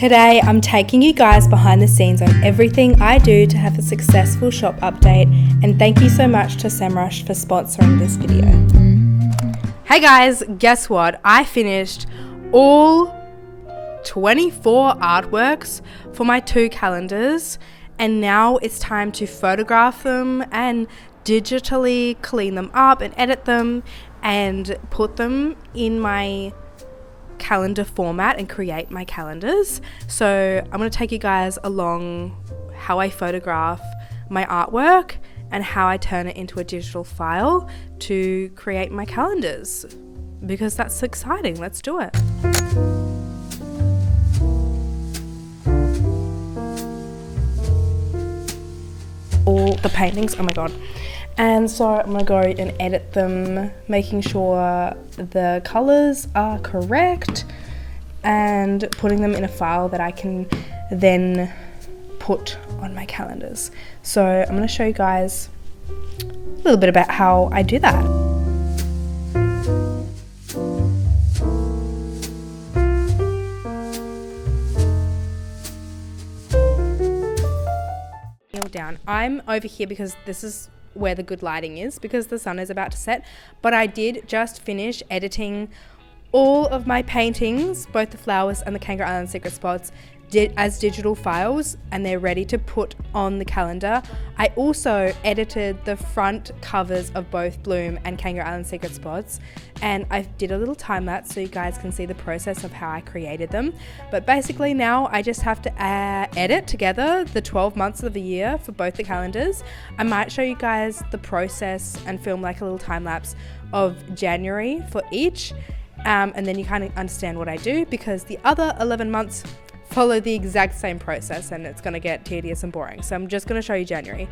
Today I'm taking you guys behind the scenes on everything I do to have a successful shop update, and thank you so much to SEMrush for sponsoring this video. Hey guys, guess what? I finished all 24 artworks for my 2 calendars, and now it's time to photograph them and digitally clean them up and edit them and put them in my calendar format and create my calendars. So I'm going to take you guys along how I photograph my artwork and how I turn it into a digital file to create my calendars, because that's exciting. Let's do it. All the paintings, oh my god. And so I'm going to go and edit them, making sure the colours are correct and putting them in a file that I can then put on my calendars. So I'm going to show you guys a little bit about how I do that. Kneel down. I'm over here because this is where the good lighting is, because the sun is about to set, but I did just finish editing all of my paintings, both the flowers and the Kangaroo Island secret spots, as digital files, and they're ready to put on the calendar. I also edited the front covers of both Bloom and Kangaroo Island secret spots, and I did a little time lapse so you guys can see the process of how I created them. But basically now I just have to edit together the 12 months of the year for both the calendars. I might show you guys the process and film like a little time lapse of January for each, and then you kind of understand what I do, because the other 11 months follow the exact same process and it's going to get tedious and boring. So I'm just going to show you January.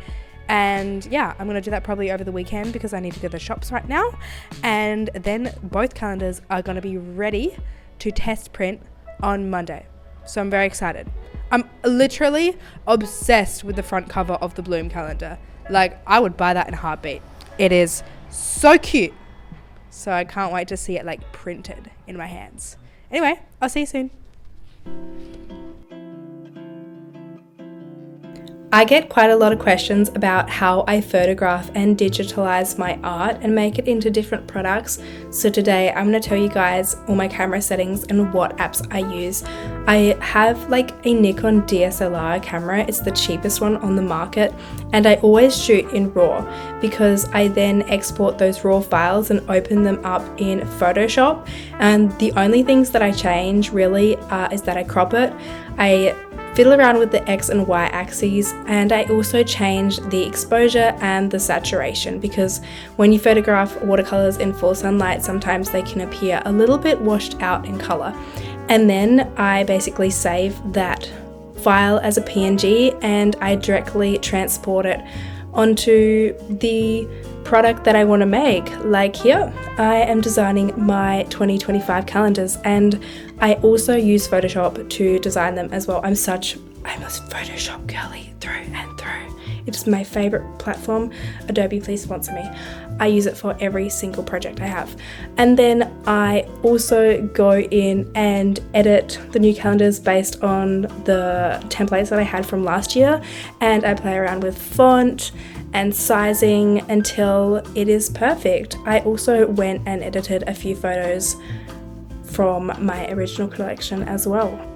And yeah, I'm going to do that probably over the weekend because I need to go to the shops right now. And then both calendars are going to be ready to test print on Monday. So I'm very excited. I'm literally obsessed with the front cover of the Bloom calendar. Like, I would buy that in a heartbeat. It is so cute. So I can't wait to see it like printed in my hands. Anyway, I'll see you soon. I get quite a lot of questions about how I photograph and digitalize my art and make it into different products. So today I'm going to tell you guys all my camera settings and what apps I use. I have like a Nikon DSLR camera. It's the cheapest one on the market, and I always shoot in RAW because I then export those RAW files and open them up in Photoshop. And the only things that I change really is that I crop it, I fiddle around with the X and Y axes, and I also change the exposure and the saturation, because when you photograph watercolors in full sunlight, sometimes they can appear a little bit washed out in color. And then I basically save that file as a PNG and I directly transport it onto the product that I want to make. Like here, I am designing my 2025 calendars, and I also use Photoshop to design them as well. I'm a Photoshop girly through and through. It's my favorite platform. Adobe, please sponsor me. I use it for every single project I have. And then I also go in and edit the new calendars based on the templates that I had from last year, and I play around with font and sizing until it is perfect. I also went and edited a few photos from my original collection as well.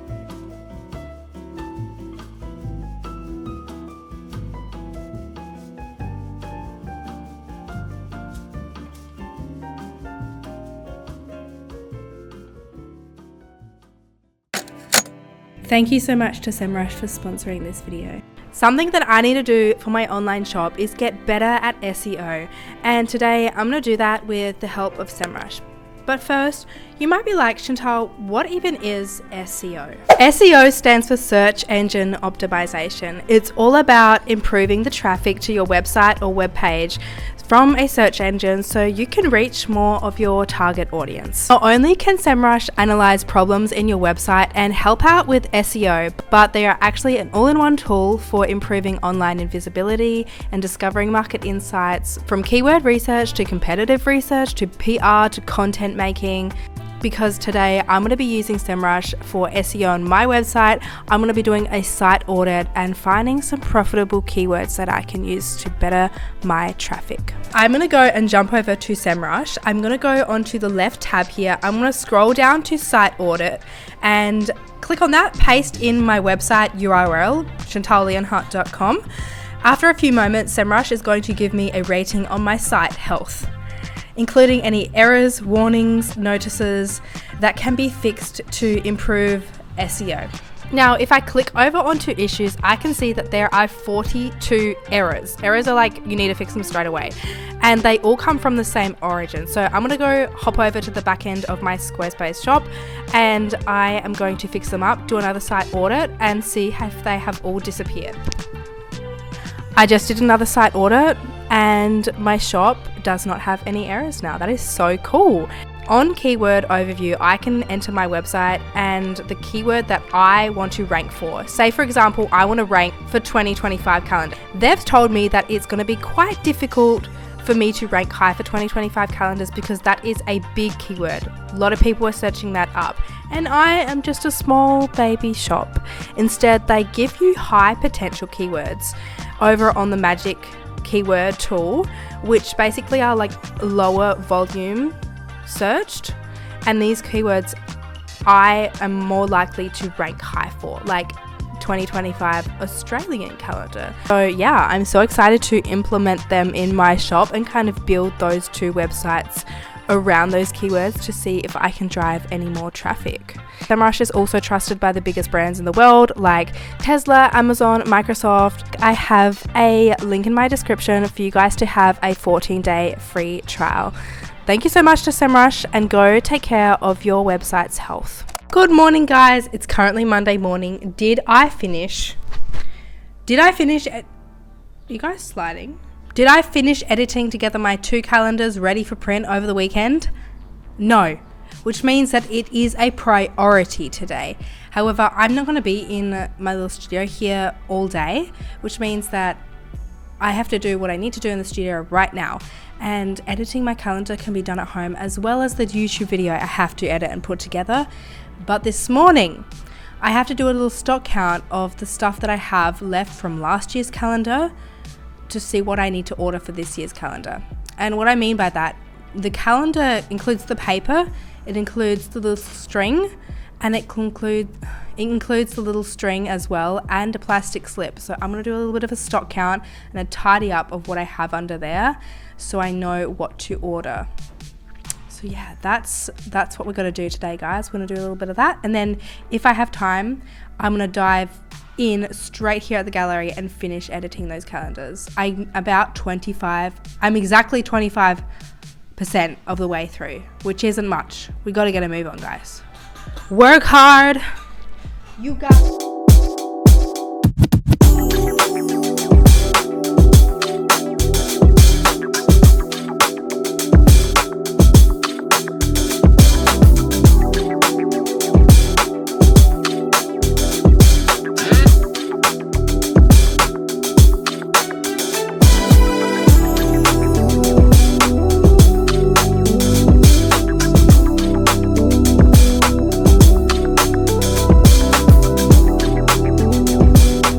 Thank you so much to SEMrush for sponsoring this video. Something that I need to do for my online shop is get better at SEO, and today I'm going to do that with the help of SEMrush. But first, you might be like, Chantal, what even is SEO? SEO stands for Search Engine Optimization. It's all about improving the traffic to your website or web page from a search engine so you can reach more of your target audience. Not only can SEMrush analyze problems in your website and help out with SEO, but they are actually an all-in-one tool for improving online invisibility and discovering market insights, from keyword research to competitive research to PR to content making. because today I'm going to be using SEMrush for SEO on my website. I'm going to be doing a site audit and finding some profitable keywords that I can use to better my traffic. I'm going to go and jump over to SEMrush. I'm going to go onto the left tab here. I'm going to scroll down to site audit and click on that, paste in my website URL, chantalleonhart.com. After a few moments, SEMrush is going to give me a rating on my site health, including any errors, warnings, notices that can be fixed to improve SEO. Now, if I click over onto issues, I can see that there are 42 errors. Errors are like, you need to fix them straight away. And they all come from the same origin. So I'm gonna go hop over to the back end of my Squarespace shop and I am going to fix them up, do another site audit and see if they have all disappeared. I just did another site audit and my shop does not have any errors now. That is so cool. On keyword overview, I can enter my website and the keyword that I want to rank for. Say for example, I want to rank for 2025 calendar. They've told me that it's going to be quite difficult for me to rank high for 2025 calendars because that is a big keyword. A lot of people are searching that up and I am just a small baby shop. Instead, they give you high potential keywords over on the Magic keyword tool, which basically are like lower volume searched, and these keywords I am more likely to rank high for, like 2025 Australian calendar. So yeah, I'm so excited to implement them in my shop and kind of build those two websites around those keywords to see if I can drive any more traffic. SEMrush is also trusted by the biggest brands in the world like Tesla, Amazon, Microsoft. I have a link in my description for you guys to have a 14-day free trial. Thank you so much to SEMrush and go take care of your website's health. Good morning, guys. It's currently Monday morning. Did I finish? You guys sliding? Did I finish editing together my 2 calendars ready for print over the weekend? No, which means that it is a priority today. However, I'm not going to be in my little studio here all day, which means that I have to do what I need to do in the studio right now. And editing my calendar can be done at home as well as the YouTube video I have to edit and put together. But this morning, I have to do a little stock count of the stuff that I have left from last year's calendar to see what I need to order for this year's calendar. And what I mean by that, the calendar includes the paper, it includes the little string, and it includes the little string as well and a plastic slip. So I'm going to do a little bit of a stock count and a tidy up of what I have under there so I know what to order. So yeah, that's what we're going to do today, guys. We're going to do a little bit of that, and then if I have time, I'm going to dive in straight here at the gallery and finish editing those calendars. I'm exactly 25% of the way through, which isn't much. We got to get a move on, guys. Work hard. You got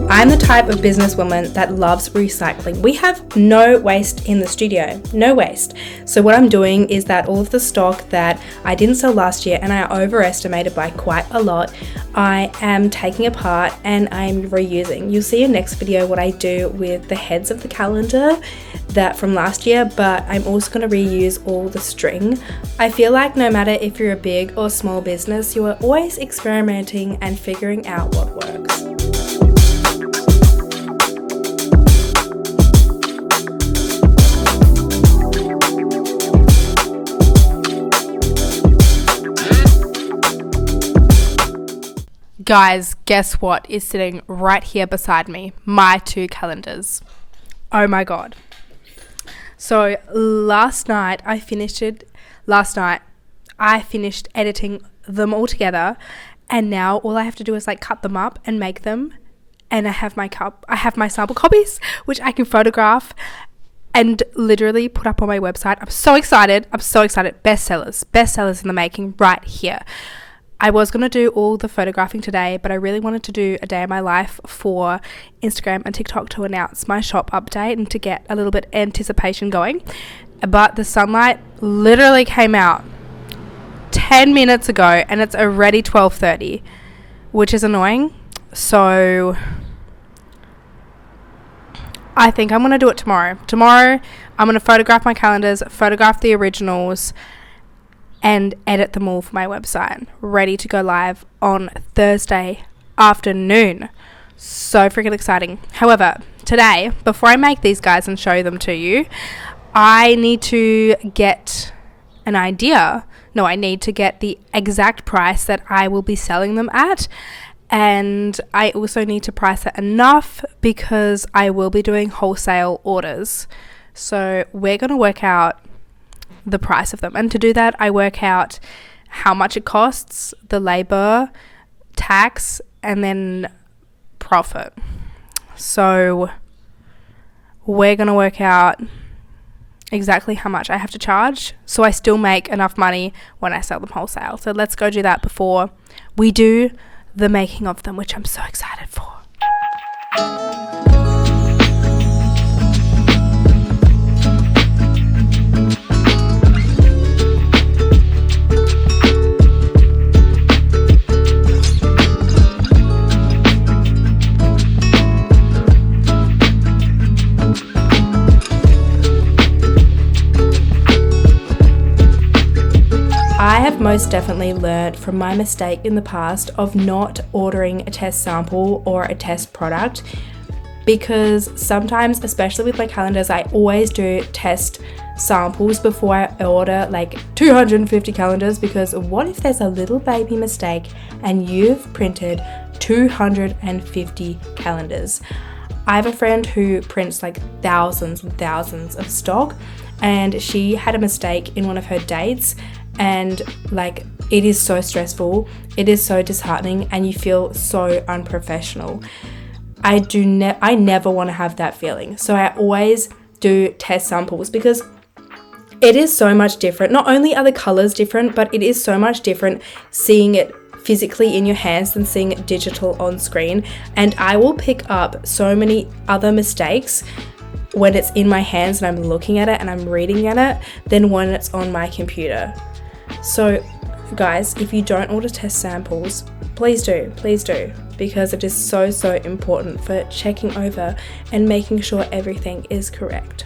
I'm the type of businesswoman that loves recycling. We have no waste in the studio, no waste. So what I'm doing is that all of the stock that I didn't sell last year and I overestimated by quite a lot, I am taking apart and I'm reusing. You'll see in next video what I do with the heads of the calendar that from last year, but I'm also going to reuse all the string. I feel like no matter if you're a big or small business, you are always experimenting and figuring out what works. Guys, guess what is sitting right here beside me? My 2 calendars. Oh my god. So last night I finished editing them all together, and now all I have to do is like cut them up and make them, and I have my sample copies which I can photograph and literally put up on my website. I'm so excited. Bestsellers in the making right here. I was going to do all the photographing today, but I really wanted to do a day in my life for Instagram and TikTok to announce my shop update and to get a little bit anticipation going. But the sunlight literally came out 10 minutes ago and it's already 12:30, which is annoying. So I think I'm going to do it tomorrow. Tomorrow I'm going to photograph my calendars, photograph the originals, and edit them all for my website, ready to go live on Thursday afternoon. So freaking exciting. However, today, before I make these guys and show them to you, I need to get an idea. No, I need to get the exact price that I will be selling them at. And I also need to price it enough because I will be doing wholesale orders. So we're going to work out the price of them. And to do that, I work out how much it costs, the labor, tax, and then profit. So we're going to work out exactly how much I have to charge so I still make enough money when I sell them wholesale. So let's go do that before we do the making of them, which I'm so excited for. I have most definitely learned from my mistake in the past of not ordering a test sample or a test product, because sometimes, especially with my calendars, I always do test samples before I order like 250 calendars, because what if there's a little baby mistake and you've printed 250 calendars? I have a friend who prints like thousands and thousands of stock, and she had a mistake in one of her dates, and like it is so stressful, it is so disheartening, and you feel so unprofessional. I never want to have that feeling. So I always do test samples, because it is so much different. Not only are the colors different, but it is so much different seeing it physically in your hands than seeing it digital on screen. And I will pick up so many other mistakes when it's in my hands and I'm looking at it and I'm reading at it than when it's on my computer. So guys, if you don't order test samples, please do, because it is so important for checking over and making sure everything is correct.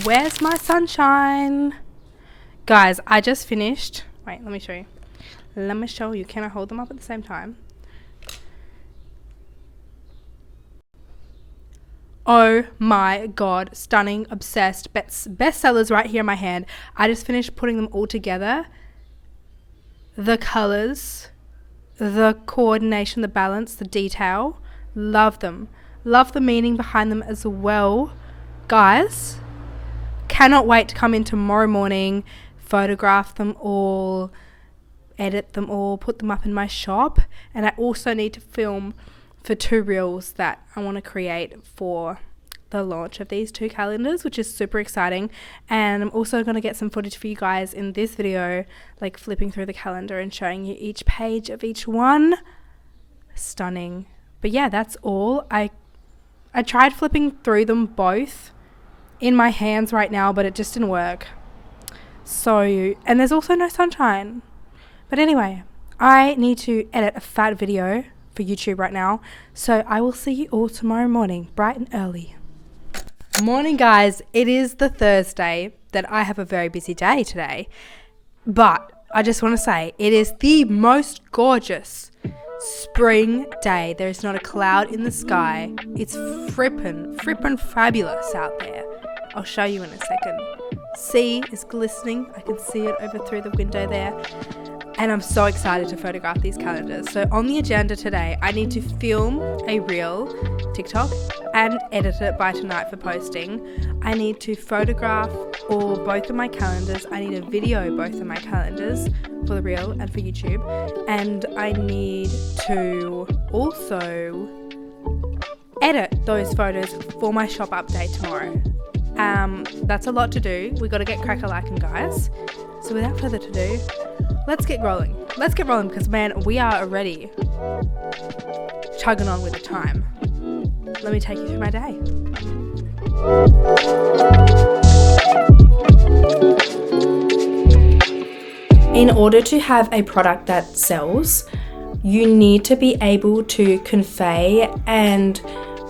Where's my sunshine? Guys, I just finished. Wait, let me show you. Can I hold them up at the same time? Oh my god, stunning, obsessed, bestsellers right here in my hand. I just finished putting them all together. The colors, the coordination, the balance, the detail. Love them. Love the meaning behind them as well. Guys, cannot wait to come in tomorrow morning, photograph them all, edit them all, put them up in my shop. And I also need to film for 2 reels that I want to create for the launch of these 2 calendars, which is super exciting. And I'm also going to get some footage for you guys in this video, like flipping through the calendar and showing you each page of each one. Stunning. But yeah, that's all. I tried flipping through them both in my hands right now, but it just didn't work. So, and there's also no sunshine. But anyway, I need to edit a fat video for YouTube right now. So I will see you all tomorrow morning, bright and early. Morning, guys. It is the Thursday that I have a very busy day today. But I just want to say it is the most gorgeous spring day. There is not a cloud in the sky. It's frippin' fabulous out there. I'll show you in a second. Sea is glistening. I can see it over through the window there. And I'm so excited to photograph these calendars. So on the agenda today, I need to film a reel, TikTok, and edit it by tonight for posting. I need to photograph both of my calendars. I need to video both of my calendars for the reel and for YouTube. And I need to also edit those photos for my shop update tomorrow. That's a lot to do. We got to get crack-a-lackin', guys. So without further ado, let's get rolling. Let's get rolling because, man, we are already chugging on with the time. Let me take you through my day. In order to have a product that sells, you need to be able to convey and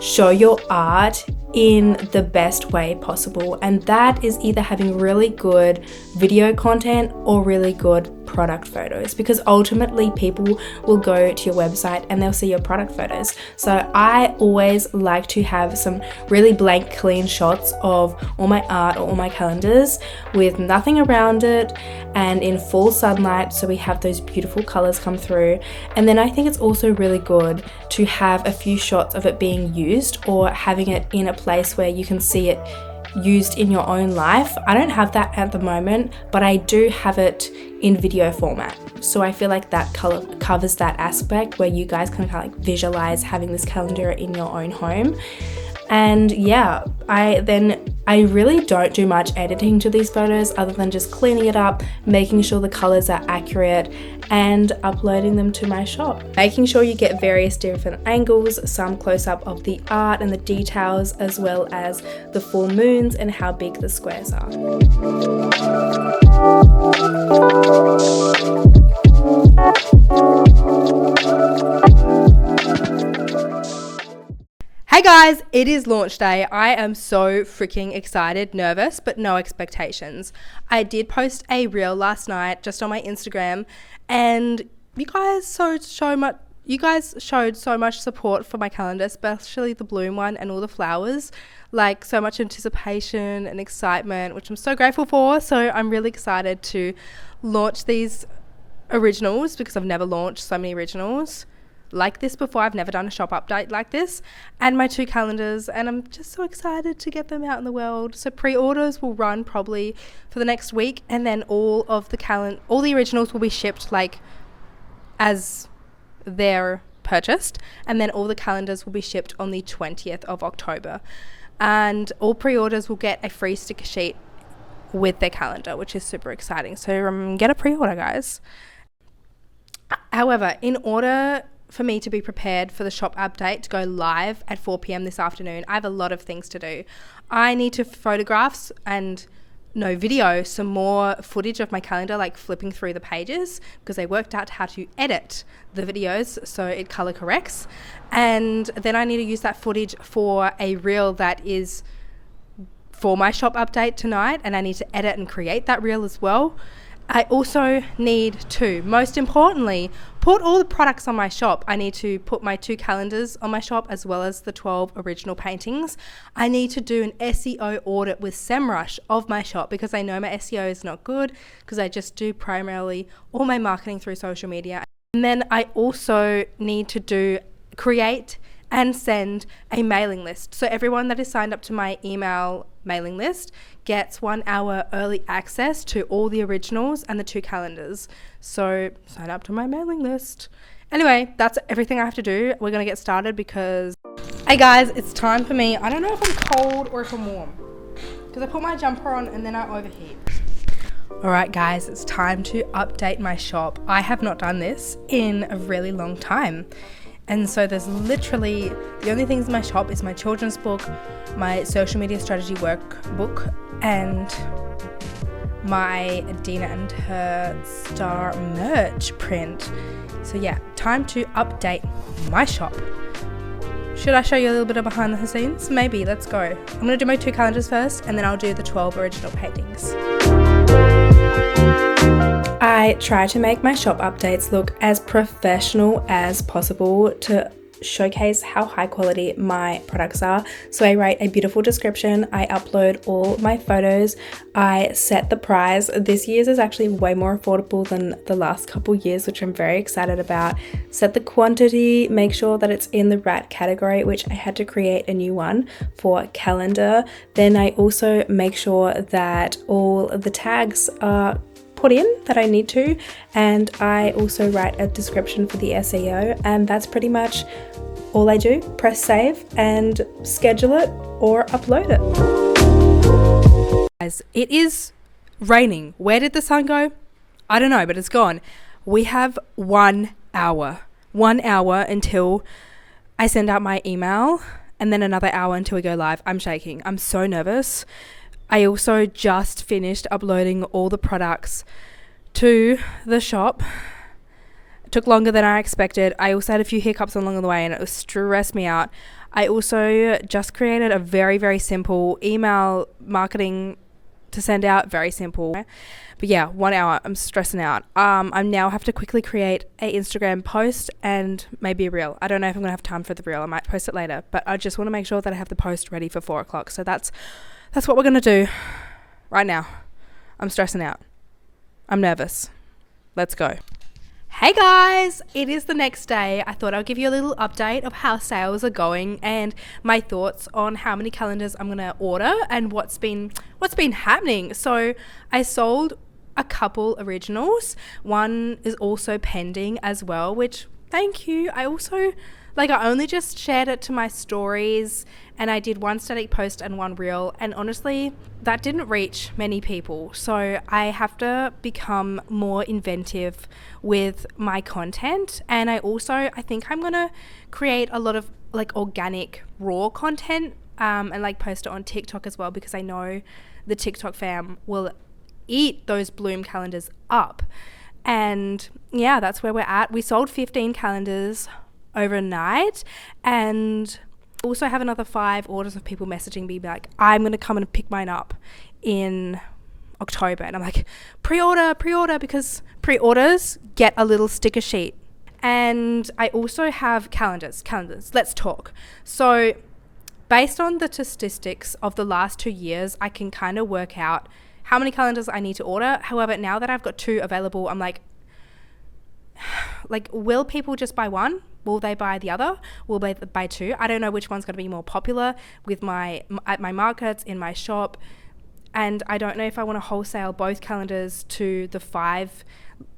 show your art in the best way possible, and that is either having really good video content or really good product photos, because ultimately people will go to your website and they'll see your product photos. So I always like to have some really blank, clean shots of all my art or all my calendars with nothing around it and in full sunlight, so we have those beautiful colors come through. And then I think it's also really good to have a few shots of it being used or having it in a place where you can see it used in your own life. I don't have that at the moment, but I do have it in video format. So I feel like that color covers that aspect where you guys can kind of like visualize having this calendar in your own home. And yeah, I really don't do much editing to these photos other than just cleaning it up, making sure the colors are accurate, and uploading them to my shop. Making sure you get various different angles, some close up of the art and the details, as well as the full moons and how big the squares are. Hey guys, it is launch day. I am so freaking excited, nervous, but no expectations. I did post a reel last night just on my Instagram, and you guys showed so much support for my calendar, especially the bloom one and all the flowers. Like, so much anticipation and excitement, which I'm so grateful for. So I'm really excited to launch these originals because I've never launched so many originals like this before. I've never done a shop update like this, and my 2 calendars, and I'm just so excited to get them out in the world. So pre-orders will run probably for the next week, and then all the originals will be shipped like as they're purchased, and then all the calendars will be shipped on the 20th of October, and all pre-orders will get a free sticker sheet with their calendar, which is super exciting. So get a pre-order, guys. However, in order for me to be prepared for the shop update to go live at 4 p.m. this afternoon, I have a lot of things to do. I need to video some more footage of my calendar, like flipping through the pages, because I worked out how to edit the videos so it color corrects. And then I need to use that footage for a reel that is for my shop update tonight, and I need to edit and create that reel as well. I also need to, most importantly, put all the products on my shop. I need to put my 2 calendars on my shop as well as the 12 original paintings. I need to do an SEO audit with SEMrush of my shop because I know my SEO is not good because I just do primarily all my marketing through social media. And then I also need to create and send a mailing list. So everyone that is signed up to my email mailing list gets 1 hour early access to all the originals and the 2 calendars. So sign up to my mailing list. Anyway, that's everything I have to do. We're gonna get started because, hey guys, it's time for me. I don't know if I'm cold or if I'm warm because I put my jumper on and then I overheat. All right, guys, it's time to update my shop. I have not done this in a really long time. And so there's literally, the only things in my shop is my children's book, my social media strategy workbook, and my Dina and her star merch print. So yeah, time to update my shop. Should I show you a little bit of behind the scenes? Maybe, let's go. I'm gonna do my 2 calendars first, and then I'll do the 12 original paintings. I try to make my shop updates look as professional as possible to showcase how high quality my products are. So I write a beautiful description, I upload all my photos, I set the price. This year's is actually way more affordable than the last couple years, which I'm very excited about. Set the quantity, make sure that it's in the right category, which I had to create a new one for calendar. Then I also make sure that all of the tags are put in that I need to, and I also write a description for the SEO, and that's pretty much all I do. Press save and schedule it or upload it. Guys, it is raining. Where did the sun go? I don't know, but it's gone. We have 1 hour. 1 hour until I send out my email, and then another hour until we go live. I'm shaking. I'm so nervous. I also just finished uploading all the products to the shop. It took longer than I expected. I also had a few hiccups along the way, and it stressed me out. I also just created a very, very simple email marketing to send out. Very simple. But yeah, 1 hour. I'm stressing out. I now have to quickly create an Instagram post and maybe a reel. I don't know if I'm going to have time for the reel. I might post it later. But I just want to make sure that I have the post ready for 4 o'clock. So that's what we're going to do right now. I'm stressing out. I'm nervous. Let's go. Hey guys, it is the next day. I thought I'll give you a little update of how sales are going and my thoughts on how many calendars I'm going to order and what's been happening. So I sold a couple originals. One is also pending as well, which thank you. I only just shared it to my stories, and I did 1 static post and 1 reel, and honestly that didn't reach many people. So I have to become more inventive with my content, and I think I'm gonna create a lot of like organic raw content and like post it on TikTok as well, because I know the TikTok fam will eat those bloom calendars up. And yeah, that's where we're at. We sold 15 calendars overnight, and also have another 5 orders of people messaging me like, I'm going to come and pick mine up in October. And I'm like, pre-order, because pre-orders get a little sticker sheet. And I also have calendars. Let's talk. So based on the statistics of the last 2 years, I can kind of work out how many calendars I need to order. However, now that I've got 2 available, I'm like, will people just buy 1? Will they buy the other? Will they buy 2? I don't know which one's going to be more popular with at my markets, in my shop. And I don't know if I want to wholesale both calendars to the 5,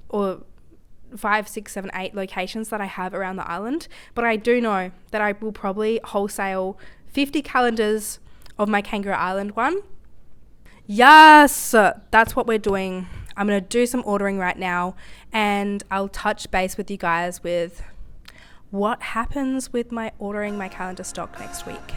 6, 7, 8 locations that I have around the island. But I do know that I will probably wholesale 50 calendars of my Kangaroo Island one. Yes, that's what we're doing. I'm going to do some ordering right now, and I'll touch base with you guys with what happens with my ordering my calendar stock next week.